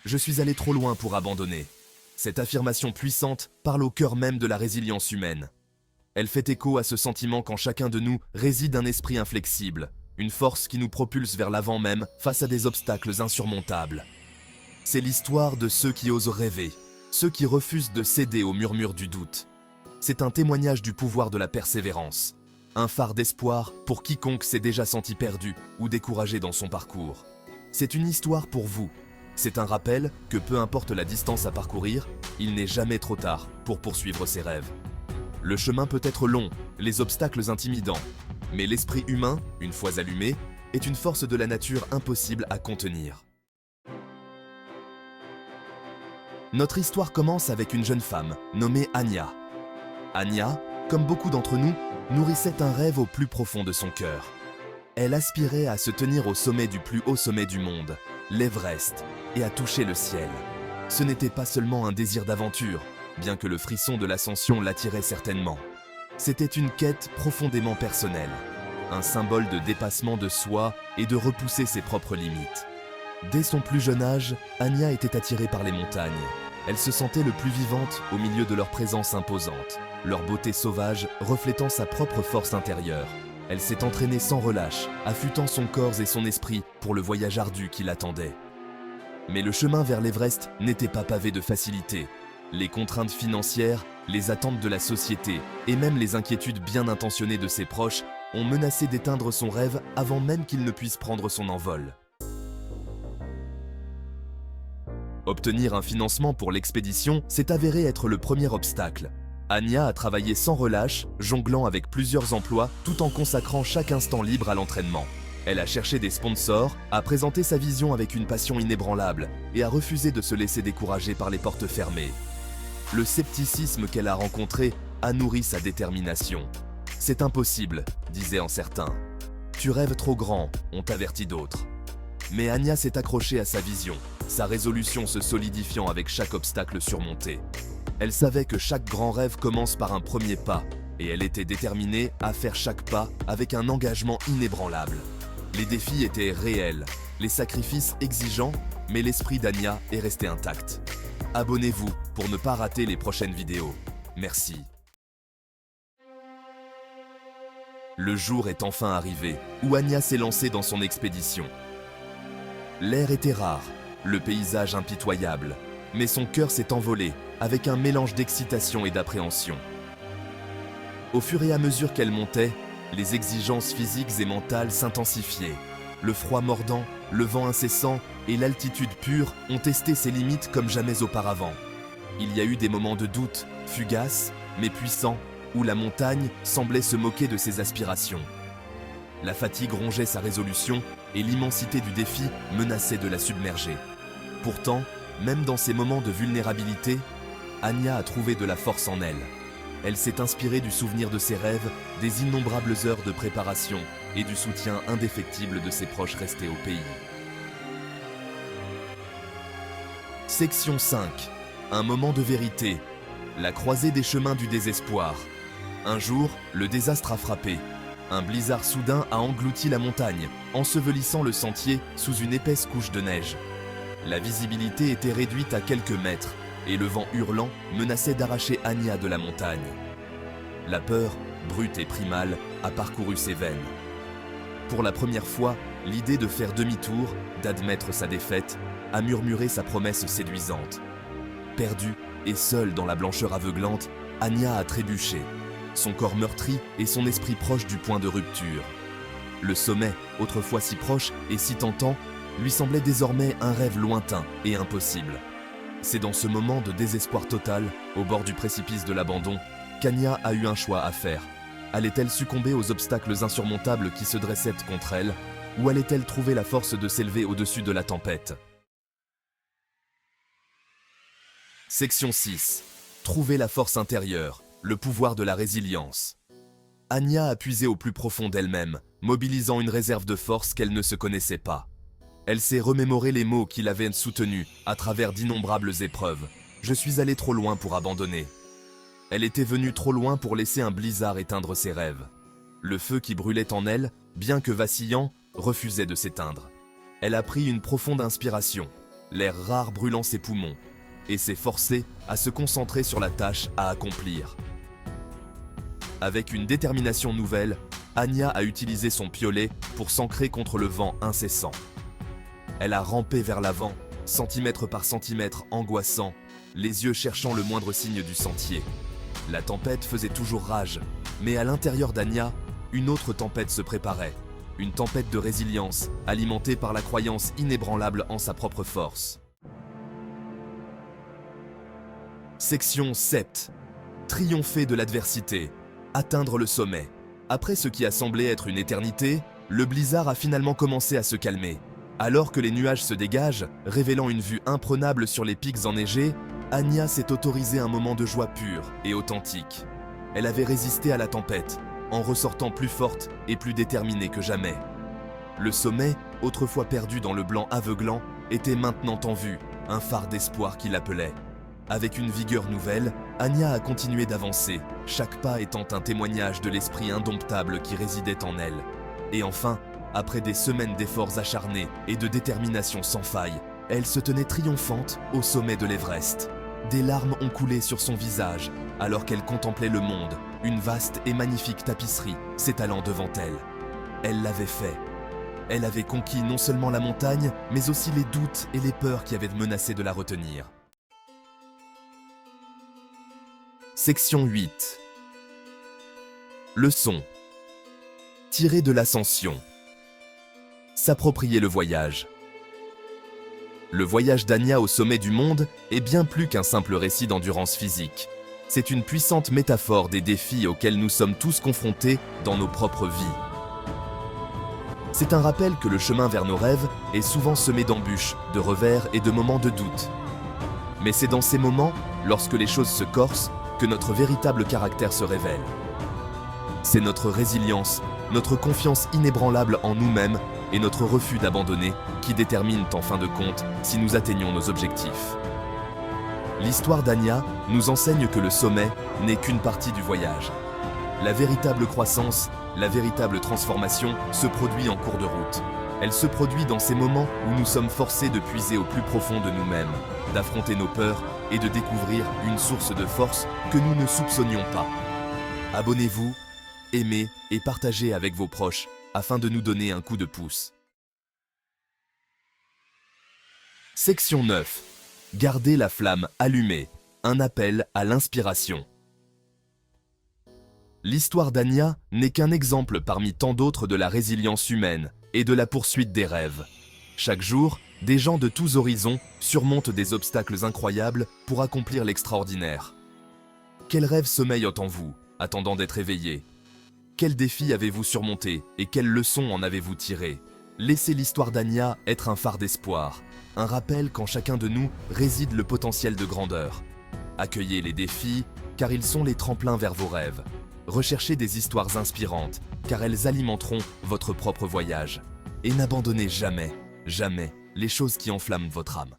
Je suis allé trop loin pour abandonner. Cette affirmation puissante parle au cœur même de la résilience humaine. Elle fait écho à ce sentiment qu'en chacun de nous réside un esprit inflexible, une force qui nous propulse vers l'avant même face à des obstacles insurmontables. C'est l'histoire de ceux qui osent rêver, ceux qui refusent de céder aux murmures du doute. C'est un témoignage du pouvoir de la persévérance, un phare d'espoir pour quiconque s'est déjà senti perdu ou découragé dans son parcours. C'est une histoire pour vous. C'est un rappel que peu importe la distance à parcourir, il n'est jamais trop tard pour poursuivre ses rêves. Le chemin peut être long, les obstacles intimidants, mais l'esprit humain, une fois allumé, est une force de la nature impossible à contenir. Notre histoire commence avec une jeune femme, nommée Anya. Anya, comme beaucoup d'entre nous, nourrissait un rêve au plus profond de son cœur. Elle aspirait à se tenir au sommet du plus haut sommet du monde, l'Everest, et à toucher le ciel. Ce n'était pas seulement un désir d'aventure, bien que le frisson de l'ascension l'attirait certainement. C'était une quête profondément personnelle, un symbole de dépassement de soi et de repousser ses propres limites. Dès son plus jeune âge, Anya était attirée par les montagnes. Elle se sentait le plus vivante au milieu de leur présence imposante, leur beauté sauvage reflétant sa propre force intérieure. Elle s'est entraînée sans relâche, affûtant son corps et son esprit pour le voyage ardu qui l'attendait. Mais le chemin vers l'Everest n'était pas pavé de facilité. Les contraintes financières, les attentes de la société et même les inquiétudes bien intentionnées de ses proches ont menacé d'éteindre son rêve avant même qu'il ne puisse prendre son envol. Obtenir un financement pour l'expédition s'est avéré être le premier obstacle. Anya a travaillé sans relâche, jonglant avec plusieurs emplois tout en consacrant chaque instant libre à l'entraînement. Elle a cherché des sponsors, a présenté sa vision avec une passion inébranlable et a refusé de se laisser décourager par les portes fermées. Le scepticisme qu'elle a rencontré a nourri sa détermination. « C'est impossible », disaient certains. « Tu rêves trop grand », ont averti d'autres. Mais Anya s'est accrochée à sa vision, sa résolution se solidifiant avec chaque obstacle surmonté. Elle savait que chaque grand rêve commence par un premier pas, et elle était déterminée à faire chaque pas avec un engagement inébranlable. Les défis étaient réels, les sacrifices exigeants, mais l'esprit d'Anya est resté intact. Abonnez-vous pour ne pas rater les prochaines vidéos. Merci. Le jour est enfin arrivé, où Anya s'est lancée dans son expédition. L'air était rare, le paysage impitoyable, mais son cœur s'est envolé avec un mélange d'excitation et d'appréhension. Au fur et à mesure qu'elle montait, les exigences physiques et mentales s'intensifiaient. Le froid mordant, le vent incessant et l'altitude pure ont testé ses limites comme jamais auparavant. Il y a eu des moments de doute, fugaces, mais puissants, où la montagne semblait se moquer de ses aspirations. La fatigue rongeait sa résolution et l'immensité du défi menaçait de la submerger. Pourtant, même dans ces moments de vulnérabilité, Anya a trouvé de la force en elle. Elle s'est inspirée du souvenir de ses rêves, des innombrables heures de préparation et du soutien indéfectible de ses proches restés au pays. Section 5. Un moment de vérité. La croisée des chemins du désespoir. Un jour, le désastre a frappé. Un blizzard soudain a englouti la montagne, ensevelissant le sentier sous une épaisse couche de neige. La visibilité était réduite à quelques mètres, et le vent hurlant menaçait d'arracher Anya de la montagne. La peur, brute et primale, a parcouru ses veines. Pour la première fois, l'idée de faire demi-tour, d'admettre sa défaite, a murmuré sa promesse séduisante. Perdue et seule dans la blancheur aveuglante, Anya a trébuché, son corps meurtri et son esprit proche du point de rupture. Le sommet, autrefois si proche et si tentant, lui semblait désormais un rêve lointain et impossible. C'est dans ce moment de désespoir total, au bord du précipice de l'abandon, qu'Anya a eu un choix à faire. Allait-elle succomber aux obstacles insurmontables qui se dressaient contre elle, ou allait-elle trouver la force de s'élever au-dessus de la tempête? Section 6. Trouver la force intérieure, le pouvoir de la résilience. Anya a puisé au plus profond d'elle-même, mobilisant une réserve de force qu'elle ne se connaissait pas. Elle s'est remémoré les mots qui l'avaient soutenue à travers d'innombrables épreuves. « Je suis allée trop loin pour abandonner ». Elle était venue trop loin pour laisser un blizzard éteindre ses rêves. Le feu qui brûlait en elle, bien que vacillant, refusait de s'éteindre. Elle a pris une profonde inspiration. l'air rare brûlant ses poumons, et s'est forcée à se concentrer sur la tâche à accomplir. Avec une détermination nouvelle, Anya a utilisé son piolet pour s'ancrer contre le vent incessant. Elle a rampé vers l'avant, centimètre par centimètre angoissant, les yeux cherchant le moindre signe du sentier. La tempête faisait toujours rage, mais à l'intérieur d'Anya, une autre tempête se préparait. Une tempête de résilience, alimentée par la croyance inébranlable en sa propre force. Section 7. Triompher de l'adversité. Atteindre le sommet. Après ce qui a semblé être une éternité, le blizzard a finalement commencé à se calmer. Alors que les nuages se dégagent, révélant une vue imprenable sur les pics enneigés, Anya s'est autorisée un moment de joie pure et authentique. Elle avait résisté à la tempête, en ressortant plus forte et plus déterminée que jamais. Le sommet, autrefois perdu dans le blanc aveuglant, était maintenant en vue, un phare d'espoir qui l'appelait. Avec une vigueur nouvelle, Anya a continué d'avancer, chaque pas étant un témoignage de l'esprit indomptable qui résidait en elle. Et enfin, après des semaines d'efforts acharnés et de détermination sans faille, elle se tenait triomphante au sommet de l'Everest. Des larmes ont coulé sur son visage, alors qu'elle contemplait le monde, une vaste et magnifique tapisserie s'étalant devant elle. Elle l'avait fait. Elle avait conquis non seulement la montagne, mais aussi les doutes et les peurs qui avaient menacé de la retenir. Section 8. Leçon. Tirer de l'ascension. S'approprier le voyage. Le voyage d'Anya au sommet du monde est bien plus qu'un simple récit d'endurance physique. C'est une puissante métaphore des défis auxquels nous sommes tous confrontés dans nos propres vies. C'est un rappel que le chemin vers nos rêves est souvent semé d'embûches, de revers et de moments de doute. Mais c'est dans ces moments, lorsque les choses se corsent, que notre véritable caractère se révèle. C'est notre résilience, notre confiance inébranlable en nous-mêmes et notre refus d'abandonner qui déterminent en fin de compte si nous atteignons nos objectifs. L'histoire d'Anya nous enseigne que le sommet n'est qu'une partie du voyage. La véritable croissance, la véritable transformation se produit en cours de route. Elle se produit dans ces moments où nous sommes forcés de puiser au plus profond de nous-mêmes, d'affronter nos peurs et de découvrir une source de force que nous ne soupçonnions pas. Abonnez-vous, aimez et partagez avec vos proches afin de nous donner un coup de pouce. Section 9. Gardez la flamme allumée. Un appel à l'inspiration. L'histoire d'Anya n'est qu'un exemple parmi tant d'autres de la résilience humaine et de la poursuite des rêves. Chaque jour, des gens de tous horizons surmontent des obstacles incroyables pour accomplir l'extraordinaire. Quels rêves sommeillent en vous, attendant d'être éveillés? Quels défis avez-vous surmontés et quelles leçons en avez-vous tirées? Laissez l'histoire d'Anya être un phare d'espoir, un rappel qu'en chacun de nous réside le potentiel de grandeur. Accueillez les défis, car ils sont les tremplins vers vos rêves. Recherchez des histoires inspirantes, car elles alimenteront votre propre voyage. Et n'abandonnez jamais, jamais les choses qui enflamment votre âme.